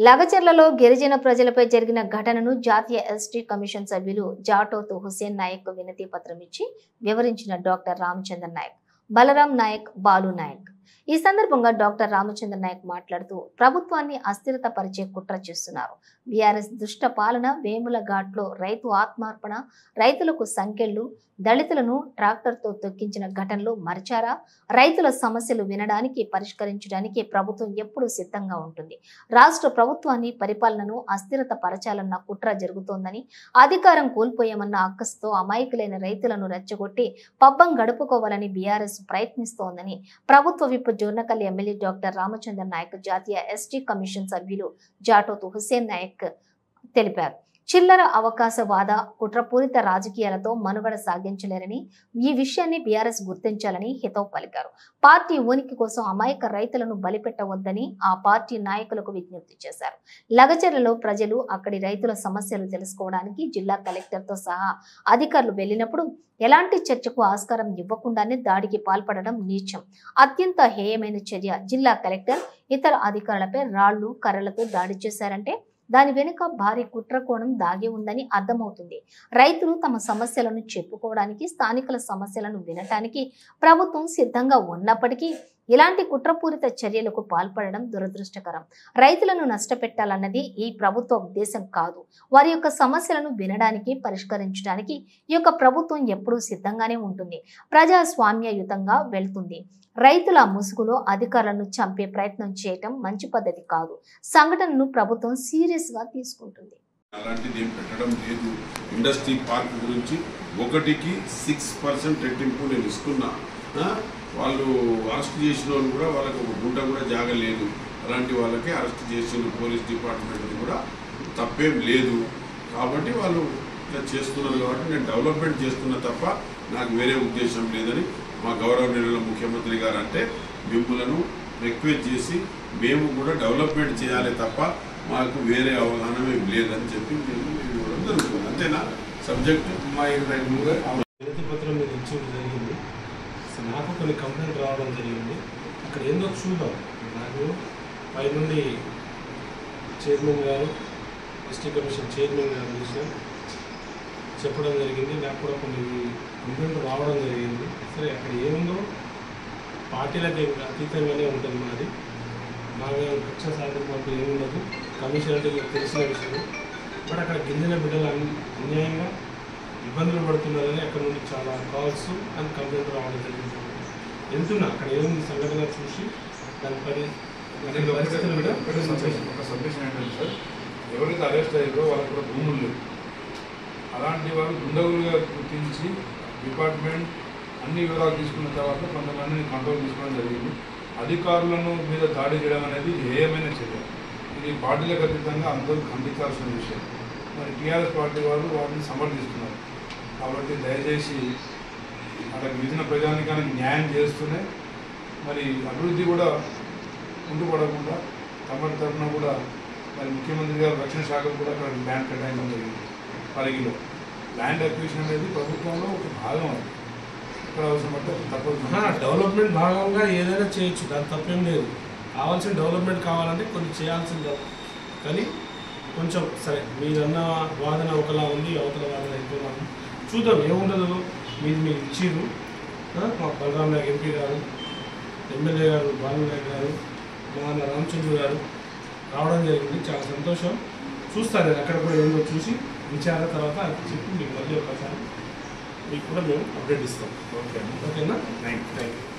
లగచర్లలో గిరిజన ప్రజలపై జరిగిన ఘటనను జాతీయ ఎస్టీ కమిషన్ సభ్యులు జాటోతు హుసేన్ నాయక్ వినతి పత్రం ఇచ్చి వివరించిన డాక్టర్ రామచంద్ర నాయక్, బలరాం నాయక్, బాలు నాయక్. ఈ సందర్భంగా డాక్టర్ రామచంద్ర నాయక్ మాట్లాడుతూ ప్రభుత్వాన్ని అస్థిరత పరిచే కుట్ర చేస్తున్నారు. బీఆర్ఎస్ దుష్ట పాలన, వేముల ఘాట్లో రైతు ఆత్మార్పణ, రైతులకు సంకెళ్లు, దళితులను ట్రాక్టర్తో తొక్కించిన ఘటనలు మరిచారా? రైతుల సమస్యలు వినడానికి, పరిష్కరించడానికి ప్రభుత్వం ఎప్పుడూ సిద్ధంగా ఉంటుంది. రాష్ట్ర ప్రభుత్వాన్ని, పరిపాలనను అస్థిరత పరచాలన్న కుట్ర జరుగుతోందని, అధికారం కోల్పోయామన్న అక్కసుతో అమాయకులైన రైతులను రెచ్చగొట్టి పబ్బం గడుపుకోవాలని బీఆర్ఎస్ ప్రయత్నిస్తోందని ప్రభుత్వ whip Dornakal MLA doctor Ramachandra Naik, జాతీయ ఎస్టీ కమిషన్ సభ్యులు జాటోతు హుసేన్ నాయక్ తెలిపారు. చిల్లర అవకాశవాద, కుట్రపూరిత రాజకీయాలతో మనుగడ సాగించలేరని, ఈ విషయాన్ని బీఆర్ఎస్ గుర్తించాలని హితవు పలికారు. పార్టీ ఉనికి కోసం అమాయక రైతులను బలిపెట్టవద్దని ఆ పార్టీ నాయకులకు విజ్ఞప్తి చేశారు. లగచర్లలో ప్రజలు, అక్కడి రైతుల సమస్యలు తెలుసుకోవడానికి జిల్లా కలెక్టర్తో సహా అధికారులు వెళ్లినప్పుడు ఎలాంటి చర్చకు ఆస్కారం ఇవ్వకుండానే దాడికి పాల్పడడం నీచం, అత్యంత హేయమైన చర్య. జిల్లా కలెక్టర్, ఇతర అధికారులపై రాళ్లు, కర్రలతో దాడి చేశారంటే దాని వెనుక భారీ కుట్రకోణం దాగి ఉందని అర్థమవుతుంది. రైతులు తమ సమస్యలను చెప్పుకోవడానికి, స్థానికుల సమస్యలను వినటానికి ప్రభుత్వం సిద్ధంగా ఉన్నప్పటికీ ఇలాంటి కుట్రపూరిత చర్యలకు పాల్పడడం దురదృష్టకరం. రైతులను నష్టపెట్టాలన్నది ఈ ప్రభుత్వ ఉద్దేశం కాదు. వారి యొక్క సమస్యలను వినడానికి, పరిష్కరించడానికి ఈ యొక్క ప్రభుత్వం ఎప్పుడూ సిద్ధంగానే ఉంటుంది. ప్రజాస్వామ్యయుతంగా వెళ్తుంది. రైతుల ముసుగులో అధికారులను చంపే ప్రయత్నం చేయటం మంచి పద్ధతి కాదు. సంఘటనను ప్రభుత్వం సీరియస్ గా తీసుకుంటుంది. అలాంటిది ఏం పెట్టడం లేదు. ఇండస్ట్రీ పార్క్ గురించి 1కి 6% రెట్టింపు నేను ఇస్తున్నా. వాళ్ళు అరెస్ట్ చేసిన వాళ్ళు కూడా వాళ్ళకి ఒక గుంట కూడా జాగలేదు. అలాంటి వాళ్ళకి అరెస్ట్ చేసిన పోలీస్ డిపార్ట్మెంట్ కూడా తప్పేం లేదు. కాబట్టి వాళ్ళు ఇలా చేస్తున్నారు. కాబట్టి నేను డెవలప్మెంట్ చేస్తున్నా తప్ప నాకు వేరే ఉద్దేశం లేదని మా గౌరవనీయుల ముఖ్యమంత్రి గారు అంటే, మిమ్మలను రిక్వెస్ట్ చేసి మేము కూడా డెవలప్మెంట్ చేయాలి తప్ప మాకు వేరే అవగాహన లేదని చెప్పి మేము ఇవ్వడం జరుగుతుంది. అంతేనా సబ్జెక్ట్? మా వినతి పత్రం మీద ఇచ్చేది జరిగింది. నాకు కొన్ని కంప్లైంట్ రావడం జరిగింది. అక్కడ ఏందో చూద్దాం. నాకు పై నుండి చైర్మన్ గారు, ఎస్టీ కమిషన్ చైర్మన్ గారు విషయం చెప్పడం జరిగింది. నాకు కూడా కొన్ని కంప్లైంట్ రావడం జరిగింది. సరే, అక్కడ ఏముందో పార్టీలకు అతీతంగానే ఉంటుంది. మాది కక్ష సాధింపు అంటూ ఏముండదు. కమిషన్ అంటే మీకు తెలిసిన విషయం. బట్ అక్కడ గిరిజన బిడ్డలు అన్యాయంగా ఇబ్బందులు పడుతున్నారని అక్కడ నుండి చాలా కాల్స్ అండ్ కంప్లైంట్ రావడం జరిగింది. వెళ్తున్నా అక్కడ ఏముంది సంఘటన చూసి దాని పరిస్థితులు కూడా ఒక సబ్మిషన్ ఏంటంటే సార్, ఎవరైతే అరెస్ట్ అయ్యారో వాళ్ళకి కూడా భూములు లేవు. అలాంటి వాళ్ళు దుండగులుగా గుర్తించి డిపార్ట్మెంట్ అన్ని వివరాలు తీసుకున్న తర్వాత కొంతమందిని కంట్రోల్ తీసుకోవడం జరిగింది. అధికారులను మీద దాడి చేయడం అనేది హేయమైన చర్య. ఇది పార్టీలకు అతీతంగా అందరూ ఖండించాల్సిన విషయం. మరి టీఆర్ఎస్ పార్టీ వాళ్ళు వాటిని సమర్థిస్తున్నారు. కాబట్టి దయచేసి అక్కడ గిరిజన ప్రజానికానికి న్యాయం చేస్తూనే మరి అభివృద్ధి కూడా ముందుపడకుండా తమ తరఫున కూడా మరి ముఖ్యమంత్రి గారు రక్షణ శాఖకు కూడా అక్కడ ల్యాండ్ కేటాయించడం జరిగింది. పరిగిలో ల్యాండ్ అక్విజిషన్ అనేది ప్రభుత్వంలో ఒక భాగం. అది ఇక్కడ అవసరం పడితే తప్పదు. డెవలప్మెంట్ భాగంగా ఏదైనా చేయొచ్చు, దాని తప్పేం లేదు. కావాల్సిన డెవలప్మెంట్ కావాలంటే కొన్ని చేయాల్సింది. కానీ కొంచెం సరే, మీరన్న వాదన ఒకలా ఉంది, అవతల వాదన ఇంకోలా ఉంది. చూద్దాం, ఏముండదు. మీరు ఇచ్చిర్రు. మా బలరాం నాయక్ ఎంపీ గారు, ఎమ్మెల్యే గారు, బాలు నాయక్ గారు, మా అన్న రామచంద్ర గారు రావడం జరిగింది. చాలా సంతోషం. చూస్తాను నేను అక్కడ కూడా ఏందో చూసి విచారణ తర్వాత అది చెప్పి మీకు మళ్ళీ ఒకసారి మీకు కూడా మేము అప్డేట్ ఇస్తాం. ఓకేనా? Thank you.